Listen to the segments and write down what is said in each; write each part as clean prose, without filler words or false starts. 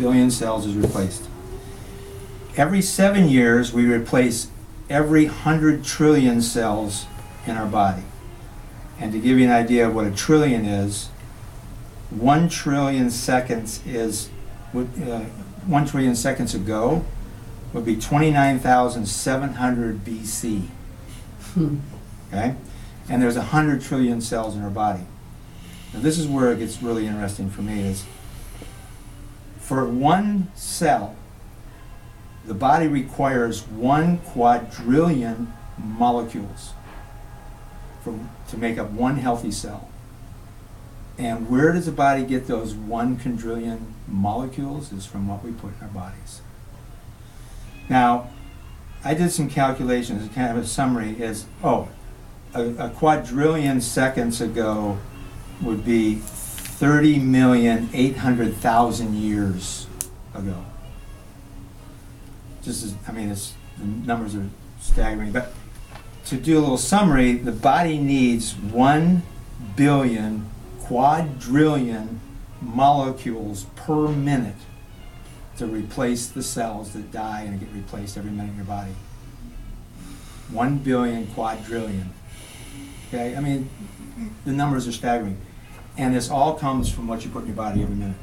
billion cells is replaced. Every 7 years, we replace every 100 trillion cells in our body. And to give you an idea of what a trillion is, 1 trillion seconds is, 1 trillion seconds ago would be 29,700 BC. Okay? And there's 100 trillion cells in our body. Now this is where it gets really interesting for me is, for one cell, the body requires 1 quadrillion molecules to make up one healthy cell. And where does the body get those 1 quadrillion molecules? Is from what we put in our bodies. Now, I did some calculations, kind of a summary is, a quadrillion seconds ago would be 30,800,000 years ago. Just as, I mean, the numbers are staggering, but to do a little summary, the body needs 1 billion quadrillion molecules per minute to replace the cells that die and get replaced every minute in your body. 1 billion quadrillion. Okay, I mean, the numbers are staggering. And this all comes from what you put in your body every minute.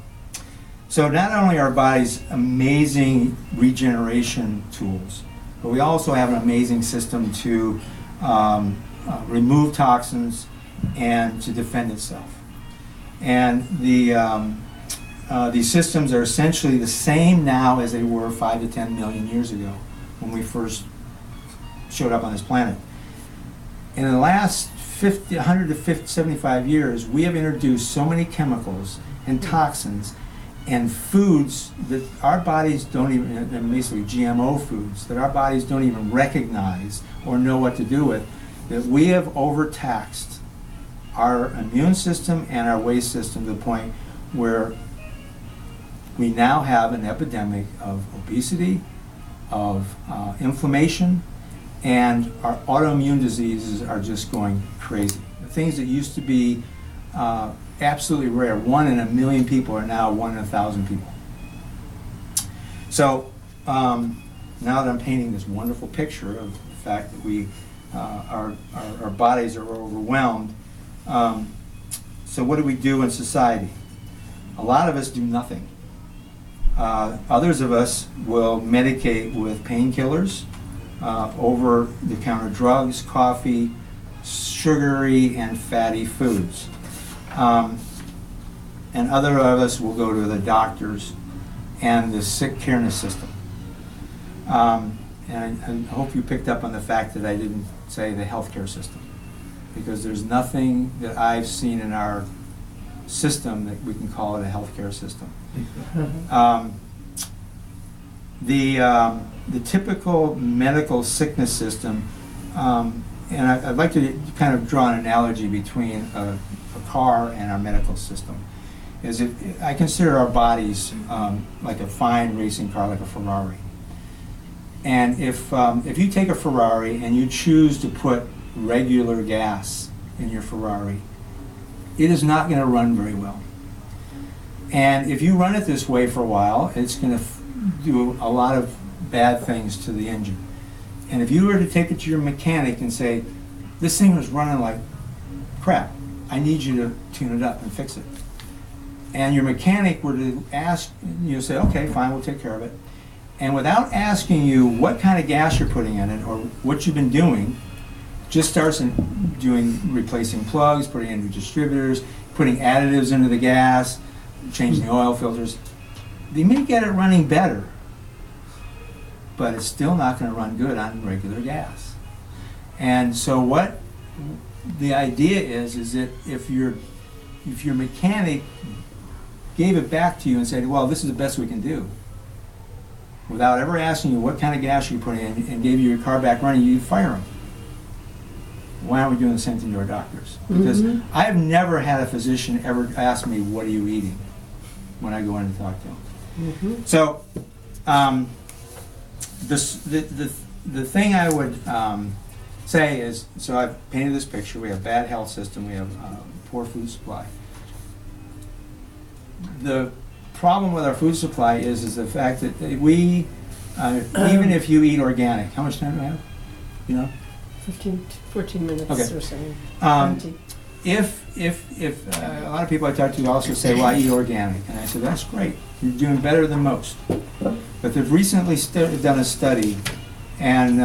So not only are our bodies amazing regeneration tools, but we also have an amazing system to remove toxins and to defend itself. And these systems are essentially the same now as they were 5 to 10 million years ago when we first showed up on this planet. And in the last 100 to 75 years, we have introduced so many chemicals and toxins and foods that our bodies don't even, and basically GMO foods, that our bodies don't even recognize or know what to do with, that we have overtaxed our immune system and our waste system to the point where we now have an epidemic of obesity, of inflammation, and our autoimmune diseases are just going crazy. The things that used to be absolutely rare, 1 in a million people, are now 1 in 1,000 people. So now that I'm painting this wonderful picture of the fact that our bodies are overwhelmed, so what do we do in society? A lot of us do nothing. Others of us will medicate with painkillers, over-the-counter drugs, coffee, sugary and fatty foods. And other of us will go to the doctors and the sick care system. And I hope you picked up on the fact that I didn't say the healthcare system, because there's nothing that I've seen in our system that we can call it a healthcare system. The typical medical sickness system, and I'd like to kind of draw an analogy between a car and our medical system. Is I consider our bodies like a fine racing car, like a Ferrari. And if you take a Ferrari and you choose to put regular gas in your Ferrari, it is not going to run very well. And if you run it this way for a while, it's going to do a lot of bad things to the engine. And if you were to take it to your mechanic and say, this thing was running like crap, I need you to tune it up and fix it. And your mechanic were to ask, say, okay, fine, we'll take care of it. And without asking you what kind of gas you're putting in it or what you've been doing, just starts replacing plugs, putting in new distributors, putting additives into the gas, changing the oil filters. They may get it running better, but it's still not going to run good on regular gas. And so what the idea is that if your mechanic gave it back to you and said, well, this is the best we can do, without ever asking you what kind of gas you're putting in, and gave you your car back running, you'd fire them. Why aren't we doing the same thing to our doctors? Because I've never had a physician ever ask me, what are you eating, when I go in and talk to them. So the thing I would say is, so I've painted this picture. We have bad health system. We have poor food supply. The problem with our food supply is the fact that we, even if you eat organic, how much time do I have? You know? 14 minutes Okay. or so. If a lot of people I talk to also say, well, I eat organic, and I said, that's great, you're doing better than most. But they've recently done a study, and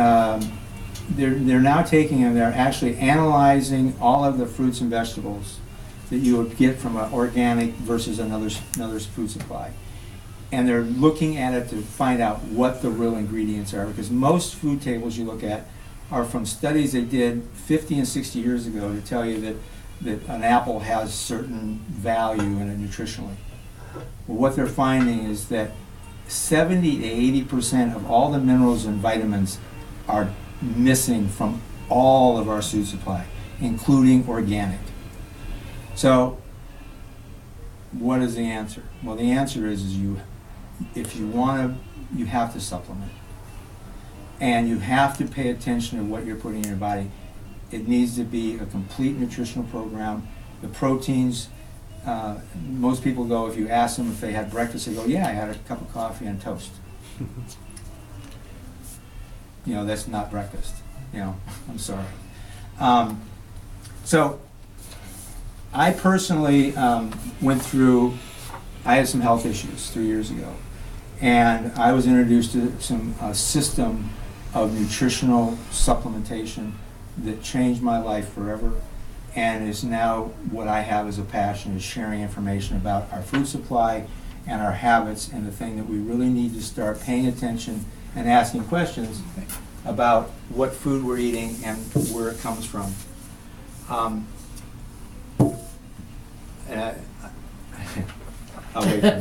they're now taking and they're actually analyzing all of the fruits and vegetables that you would get from an organic versus another food supply. And they're looking at it to find out what the real ingredients are, because most food tables you look at are from studies they did 50 and 60 years ago to tell you that an apple has certain value in it nutritionally. Well, what they're finding is that 70 to 80% of all the minerals and vitamins are missing from all of our food supply, including organic. So, what is the answer? Well, the answer is if you want to, you have to supplement. And you have to pay attention to what you're putting in your body. It needs to be a complete nutritional program. The proteins, most people go, if you ask them if they had breakfast, they go, yeah, I had a cup of coffee and toast. You know, that's not breakfast. You know, I'm sorry. So, I personally went through, I had some health issues 3 years ago. And I was introduced to some system of nutritional supplementation that changed my life forever, and is now what I have as a passion, is sharing information about our food supply and our habits, and the thing that we really need to start paying attention and asking questions about what food we're eating and where it comes from. I'll wait for a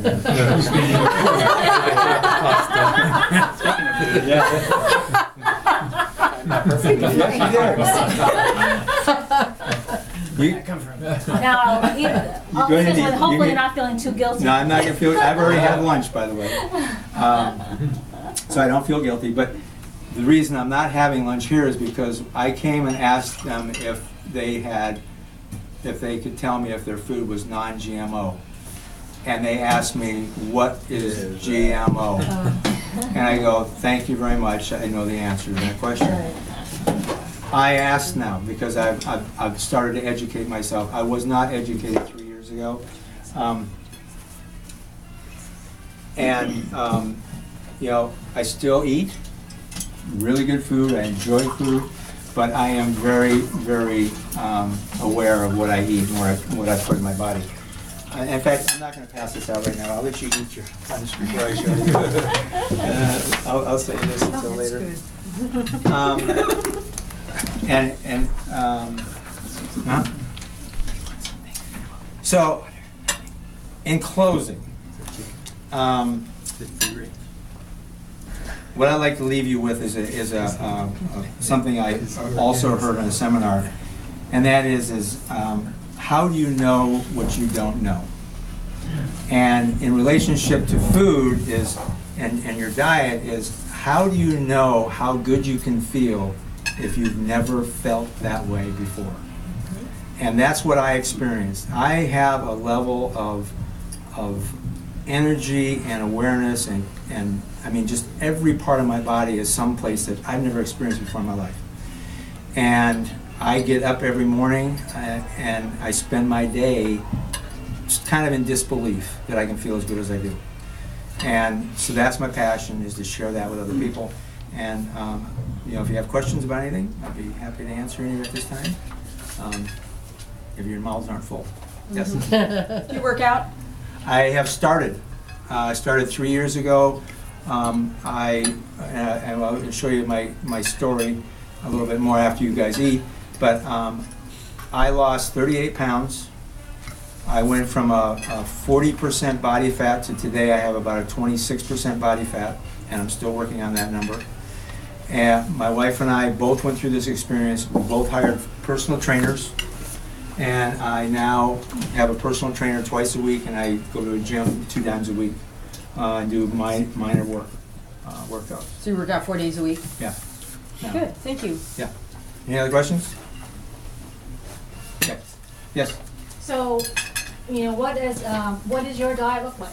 minute. Now, hopefully you're not feeling too guilty. No, I'm not going to feel. I've already had lunch, by the way, so I don't feel guilty. But the reason I'm not having lunch here is because I came and asked them if they could tell me if their food was non-GMO. And they asked me, what is GMO? And I go, thank you very much, I know the answer to that question. I ask now, because I've started to educate myself. I was not educated 3 years ago. You know, I still eat really good food, I enjoy food, but I am very, very aware of what I eat and what I put in my body. In fact, I'm not going to pass this out right now. I'll let you eat your lunch before I show you. I'll say this until later. So, in closing, what I'd like to leave you with is something I also heard in a seminar, and that is how do you know what you don't know? And in relationship to food and your diet is, how do you know how good you can feel if you've never felt that way before? And that's what I experienced. I have a level of energy and awareness and I mean just every part of my body is someplace that I've never experienced before in my life. And I get up every morning and I spend my day just kind of in disbelief that I can feel as good as I do. And so that's my passion, is to share that with other people. And you know, if you have questions about anything, I'd be happy to answer any at this time. If your mouths aren't full. Yes? You work out? I have started. I started 3 years ago. I'll show you my story a little bit more after you guys eat. But I lost 38 pounds. I went from a 40% body fat to today I have about a 26% body fat, and I'm still working on that number. And my wife and I both went through this experience. We both hired personal trainers, and I now have a personal trainer twice a week, and I go to a gym 2 times a week and do minor workouts. So you work out 4 days a week? Yeah. Good, thank you. Yeah. Any other questions? Okay. Yes. So, you know, what does your diet look like?